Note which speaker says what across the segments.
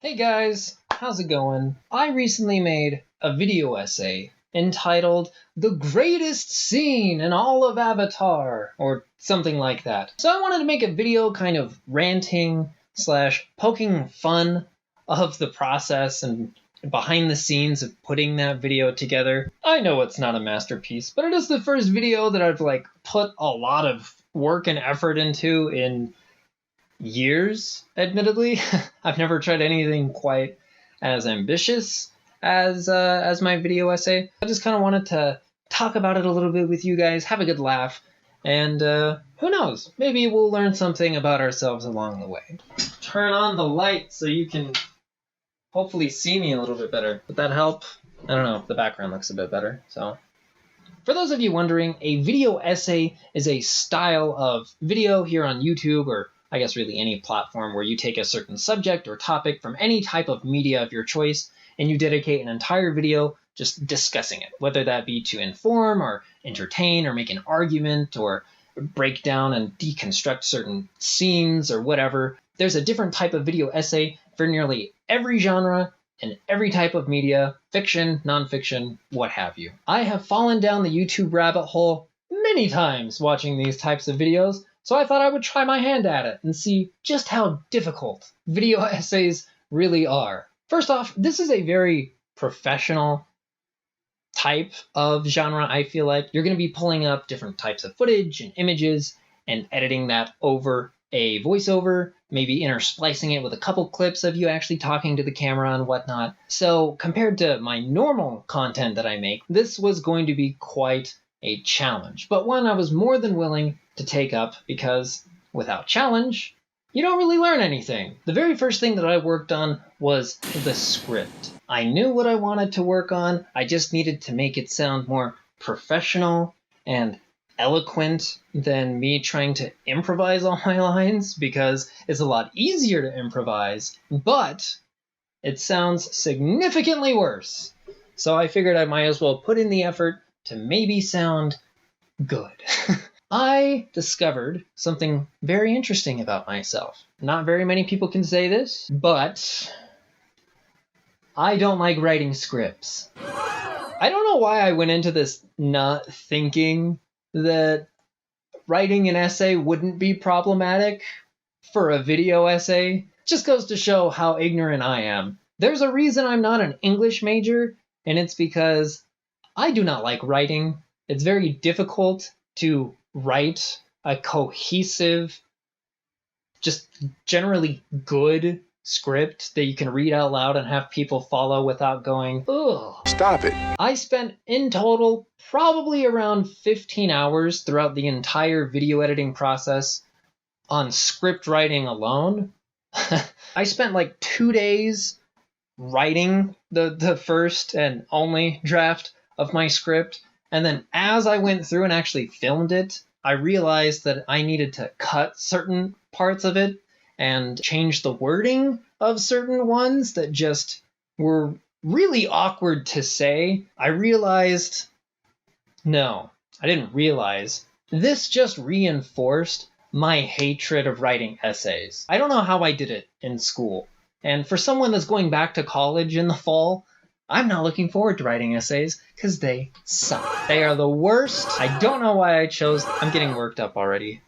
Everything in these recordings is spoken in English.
Speaker 1: Hey guys, how's it going? I recently made a video essay entitled The Greatest Scene in All of Avatar, or something like that. So I wanted to make a video kind of ranting slash poking fun of the process and behind the scenes of putting that video together. I know it's not a masterpiece, but it is the first video that I've put a lot of work and effort into in years, admittedly. I've never tried anything quite as ambitious as my video essay. I just kind of wanted to talk about it a little bit with you guys, have a good laugh, and who knows, maybe we'll learn something about ourselves along the way. Turn on the light so you can hopefully see me a little bit better. Would that help? I don't know, the background looks a bit better, so. For those of you wondering, a video essay is a style of video here on YouTube, or I guess really any platform where you take a certain subject or topic from any type of media of your choice and you dedicate an entire video just discussing it, whether that be to inform or entertain or make an argument or break down and deconstruct certain scenes or whatever. There's a different type of video essay for nearly every genre and every type of media, fiction, nonfiction, what have you. I have fallen down the YouTube rabbit hole many times watching these types of videos, so I thought I would try my hand at it and see just how difficult video essays really are. First off, this is a very professional type of genre, I feel like. You're going to be pulling up different types of footage and images and editing that over a voiceover, maybe intersplicing it with a couple clips of you actually talking to the camera and whatnot. So compared to my normal content that I make, this was going to be quite a challenge, but one I was more than willing to take up because without challenge, you don't really learn anything. The very first thing that I worked on was the script. I knew what I wanted to work on. I just needed to make it sound more professional and eloquent than me trying to improvise all my lines, because it's a lot easier to improvise, but it sounds significantly worse. So I figured I might as well put in the effort to maybe sound good. I discovered something very interesting about myself. Not very many people can say this, but I don't like writing scripts. I don't know why I went into this not thinking that writing an essay wouldn't be problematic for a video essay. Just goes to show how ignorant I am. There's a reason I'm not an English major, and it's because I do not like writing. It's very difficult to write a cohesive, just generally good script that you can read out loud and have people follow without going, ugh.
Speaker 2: Stop it.
Speaker 1: I spent in total probably around 15 hours throughout the entire video editing process on script writing alone. I spent like 2 days writing the first and only draft of my script, and then as I went through and actually filmed it, I realized that I needed to cut certain parts of it and change the wording of certain ones that just were really awkward to say. I realized, no, I didn't realize. This just reinforced my hatred of writing essays. I don't know how I did it in school. And for someone that's going back to college in the fall, I'm not looking forward to writing essays because they suck. They are the worst. I don't know why I chose. I'm getting worked up already.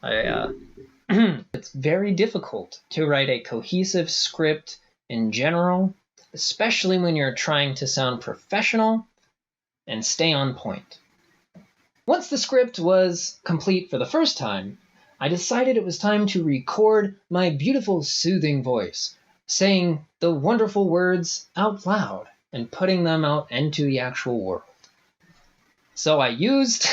Speaker 1: It's very difficult to write a cohesive script in general, especially when you're trying to sound professional and stay on point. Once the script was complete for the first time, I decided it was time to record my beautiful, soothing voice, saying the wonderful words out loud and putting them out into the actual world. So I used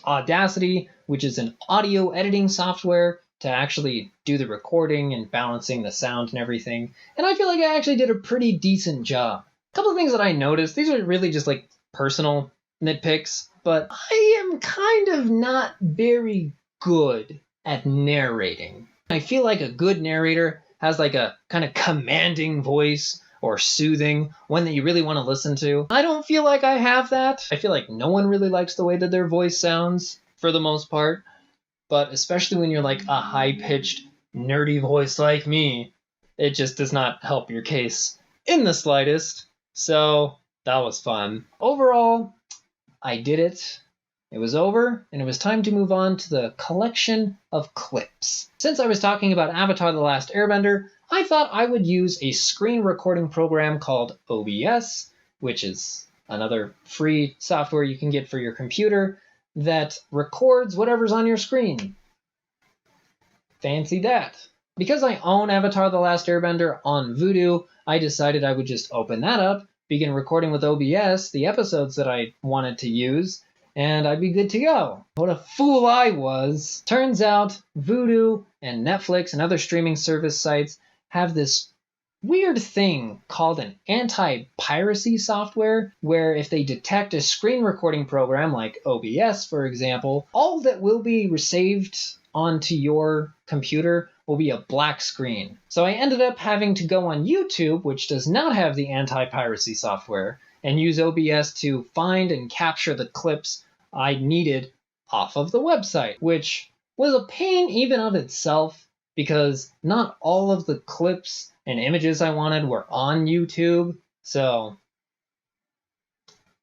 Speaker 1: Audacity, which is an audio editing software, to actually do the recording and balancing the sound and everything. And I feel like I actually did a pretty decent job. A couple of things that I noticed, these are really just like personal nitpicks, but I am kind of not very good at narrating. I feel like a good narrator has like a kind of commanding voice or soothing, one that you really want to listen to. I don't feel like I have that. I feel like no one really likes the way that their voice sounds for the most part, but especially when you're like a high-pitched, nerdy voice like me, it just does not help your case in the slightest. So that was fun. Overall, I did it. It was over, and it was time to move on to the collection of clips. Since I was talking about Avatar: The Last Airbender, I thought I would use a screen recording program called OBS, which is another free software you can get for your computer that records whatever's on your screen. Fancy that. Because I own Avatar: The Last Airbender on Vudu, I decided I would just open that up, begin recording with OBS the episodes that I wanted to use, and I'd be good to go. What a fool I was. Turns out Vudu and Netflix and other streaming service sites have this weird thing called an anti-piracy software, where if they detect a screen recording program like OBS, for example, all that will be saved onto your computer will be a black screen. So I ended up having to go on YouTube, which does not have the anti-piracy software, and use OBS to find and capture the clips I needed off of the website, which was a pain even of itself because not all of the clips and images I wanted were on YouTube. So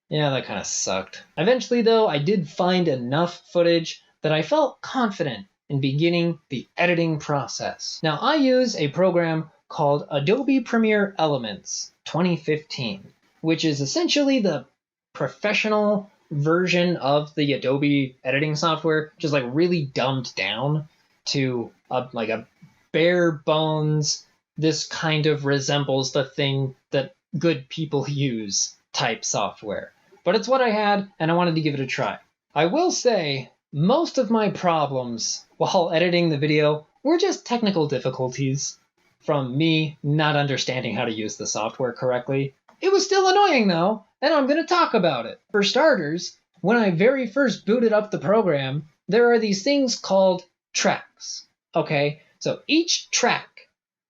Speaker 1: yeah, that kind of sucked. Eventually though, I did find enough footage that I felt confident in beginning the editing process. Now I use a program called Adobe Premiere Elements 2015, which is essentially the professional version of the Adobe editing software, just like really dumbed down to like a bare bones, this kind of resembles the thing that good people use type software. But it's what I had, and I wanted to give it a try. I will say, most of my problems while editing the video were just technical difficulties from me not understanding how to use the software correctly. It was still annoying though, and I'm going to talk about it. For starters, when I very first booted up the program, there are these things called tracks. Okay, so each track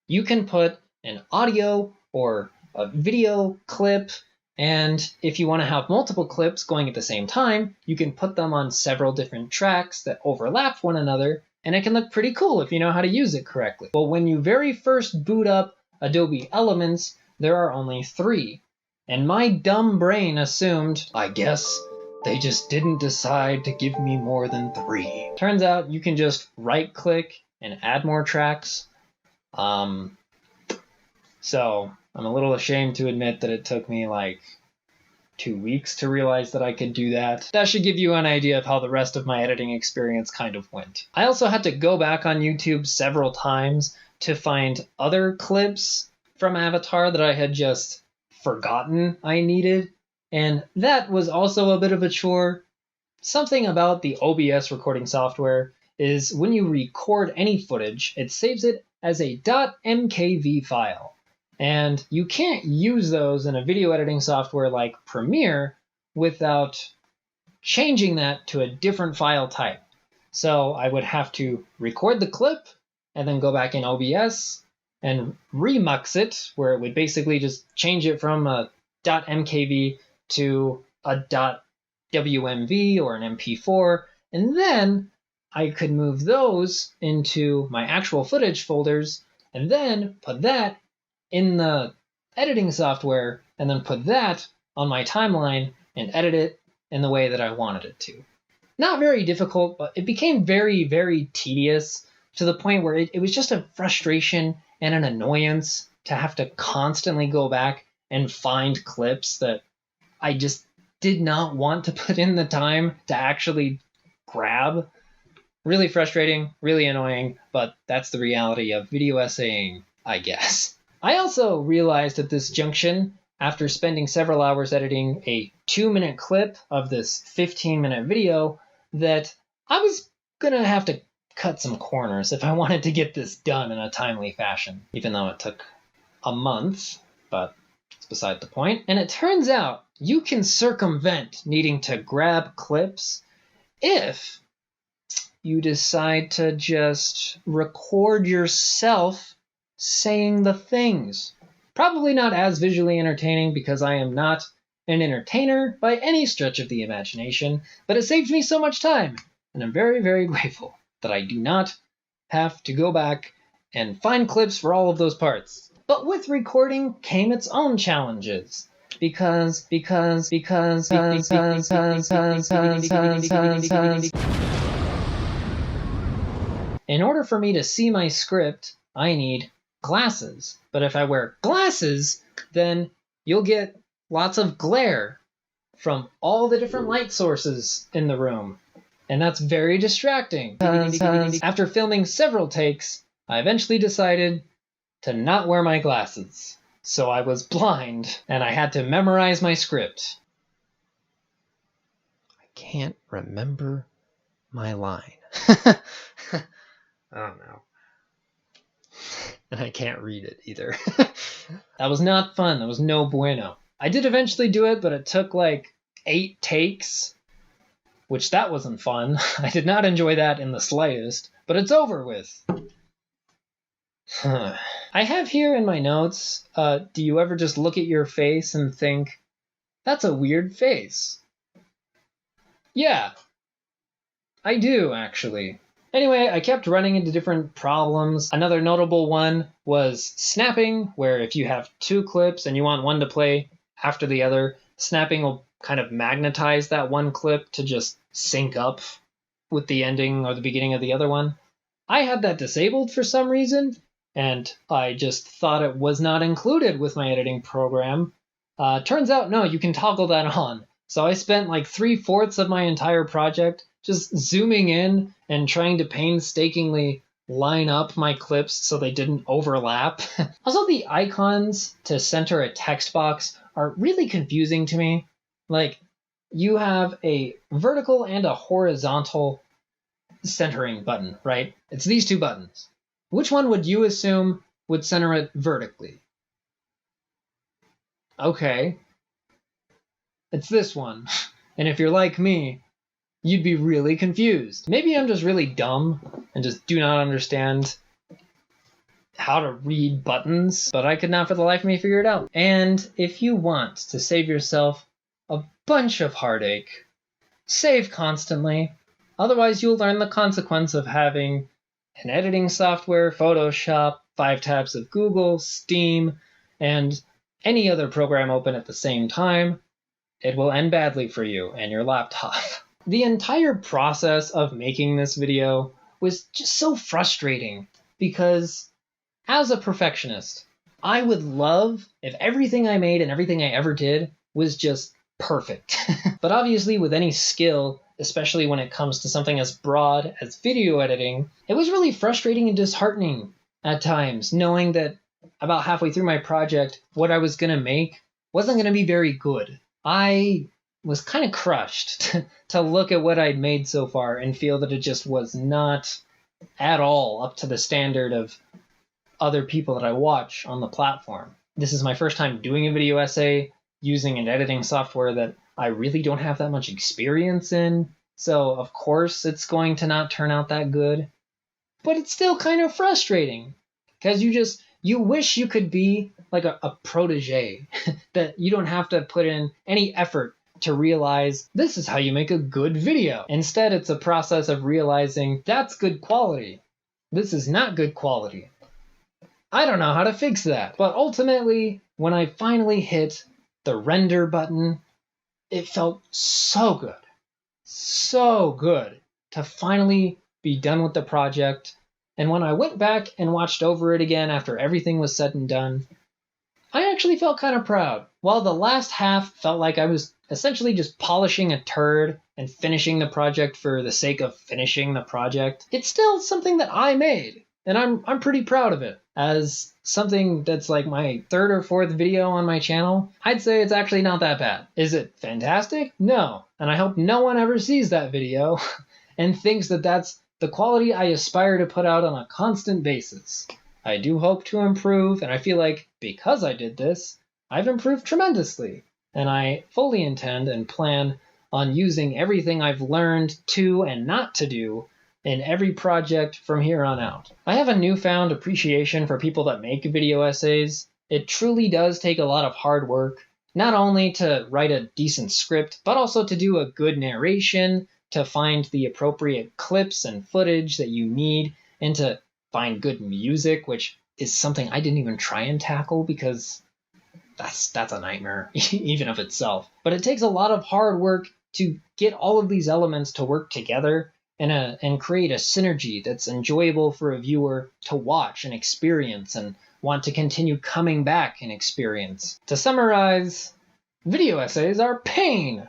Speaker 1: you can put an audio or a video clip, and if you want to have multiple clips going at the same time, you can put them on several different tracks that overlap one another, and it can look pretty cool if you know how to use it correctly. Well, when you very first boot up Adobe Elements, there are only 3. And my dumb brain assumed, I guess, they just didn't decide to give me more than 3. Turns out you can just right-click and add more tracks. So I'm a little ashamed to admit that it took me like 2 weeks to realize that I could do that. That should give you an idea of how the rest of my editing experience kind of went. I also had to go back on YouTube several times to find other clips from Avatar that I had just forgotten I needed, and that was also a bit of a chore. Something about the OBS recording software is when you record any footage, it saves it as a .mkv file. And you can't use those in a video editing software like Premiere without changing that to a different file type. So I would have to record the clip and then go back in OBS and remux it, where it would basically just change it from a .mkv to a .wmv or an mp4, and then I could move those into my actual footage folders and then put that in the editing software and then put that on my timeline and edit it in the way that I wanted it to. Not very difficult, but it became very, very tedious to the point where it was just a frustration and an annoyance to have to constantly go back and find clips that I just did not want to put in the time to actually grab. Really frustrating, really annoying, but that's the reality of video essaying, I guess. I also realized at this junction, after spending several hours editing a 2-minute clip of this 15-minute video, that I was gonna have to cut some corners if I wanted to get this done in a timely fashion, even though it took a month, but it's beside the point. And it turns out you can circumvent needing to grab clips if you decide to just record yourself saying the things. Probably not as visually entertaining because I am not an entertainer by any stretch of the imagination, but it saved me so much time, and I'm very, very grateful that I do not have to go back and find clips for all of those parts. But with recording came its own challenges. Because in order for me to see my script, I need glasses. But if I wear glasses, then you'll get lots of glare from all the different light sources in the room. And that's very distracting. After filming several takes, I eventually decided to not wear my glasses. So I was blind, and I had to memorize my script. I can't remember my line. Oh no. And I can't read it either. That was not fun. That was no bueno. I did eventually do it, but it took like 8 takes, which that wasn't fun. I did not enjoy that in the slightest, but it's over with. I have here in my notes, do you ever just look at your face and think, that's a weird face? Yeah, I do actually. Anyway, I kept running into different problems. Another notable one was snapping, where if you have 2 clips and you want one to play after the other, snapping will kind of magnetize that one clip to just sync up with the ending or the beginning of the other one. I had that disabled for some reason, and I just thought it was not included with my editing program. Turns out, no, you can toggle that on. So I spent like 3/4 of my entire project just zooming in and trying to painstakingly line up my clips so they didn't overlap. Also, the icons to center a text box are really confusing to me. Like, you have a vertical and a horizontal centering button, right? It's these 2 buttons. Which one would you assume would center it vertically? Okay. It's this one. And if you're like me, you'd be really confused. Maybe I'm just really dumb and just do not understand how to read buttons, but I could not for the life of me figure it out. And if you want to save yourself a bunch of heartache, save constantly. Otherwise, you'll learn the consequence of having an editing software, Photoshop, 5 tabs of Google, Steam, and any other program open at the same time. It will end badly for you and your laptop. The entire process of making this video was just so frustrating because as a perfectionist, I would love if everything I made and everything I ever did was just perfect. But obviously with any skill, especially when it comes to something as broad as video editing, it was really frustrating and disheartening at times, knowing that about halfway through my project, what I was going to make wasn't going to be very good. I was kind of crushed to look at what I'd made so far and feel that it just was not at all up to the standard of other people that I watch on the platform. This is my first time doing a video essay using an editing software that I really don't have that much experience in, so of course it's going to not turn out that good. But it's still kind of frustrating, because you wish you could be like a protege, that you don't have to put in any effort to realize this is how you make a good video. Instead, it's a process of realizing that's good quality. This is not good quality. I don't know how to fix that. But ultimately, when I finally hit the render button, it felt so good. So good to finally be done with the project. And when I went back and watched over it again after everything was said and done, I actually felt kind of proud. While the last half felt like I was essentially just polishing a turd and finishing the project for the sake of finishing the project, it's still something that I made, and I'm pretty proud of it. As something that's like my 3rd or 4th video on my channel, I'd say it's actually not that bad. Is it fantastic? No. And I hope no one ever sees that video and thinks that that's the quality I aspire to put out on a constant basis. I do hope to improve, and I feel like because I did this, I've improved tremendously. And I fully intend and plan on using everything I've learned to and not to do in every project from here on out. I have a newfound appreciation for people that make video essays. It truly does take a lot of hard work, not only to write a decent script, but also to do a good narration, to find the appropriate clips and footage that you need, and to find good music, which is something I didn't even try and tackle because that's a nightmare even of itself. But it takes a lot of hard work to get all of these elements to work together and create a synergy that's enjoyable for a viewer to watch and experience and want to continue coming back and experience. To summarize, video essays are pain.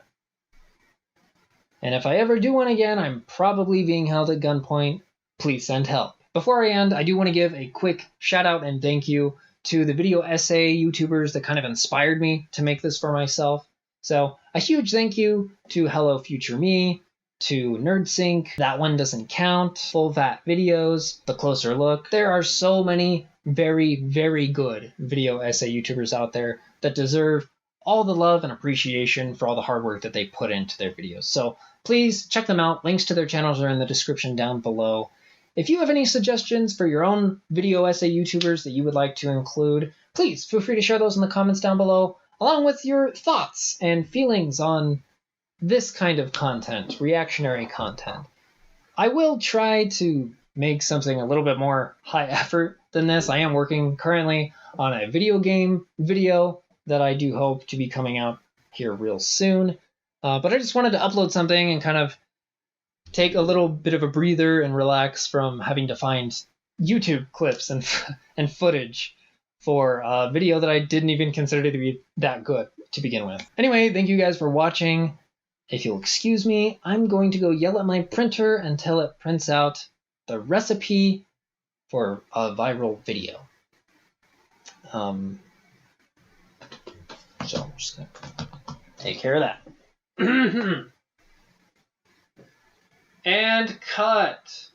Speaker 1: And if I ever do one again, I'm probably being held at gunpoint. Please send help. Before I end, I do want to give a quick shout out and thank you to the video essay YouTubers that kind of inspired me to make this for myself. So a huge thank you to Hello Future Me, to NerdSync, That One Doesn't Count, Full Vat Videos, The Closer Look. There are so many very, very good video essay YouTubers out there that deserve all the love and appreciation for all the hard work that they put into their videos. So please check them out. Links to their channels are in the description down below. If you have any suggestions for your own video essay YouTubers that you would like to include, please feel free to share those in the comments down below, along with your thoughts and feelings on this kind of content, reactionary content. I will try to make something a little bit more high effort than this. I am working currently on a video game video that I do hope to be coming out here real soon. But I just wanted to upload something and kind of take a little bit of a breather and relax from having to find YouTube clips and footage for a video that I didn't even consider to be that good to begin with. Anyway, thank you guys for watching. If you'll excuse me, I'm going to go yell at my printer until it prints out the recipe for a viral video. So I'm just going to take care of that. And cut.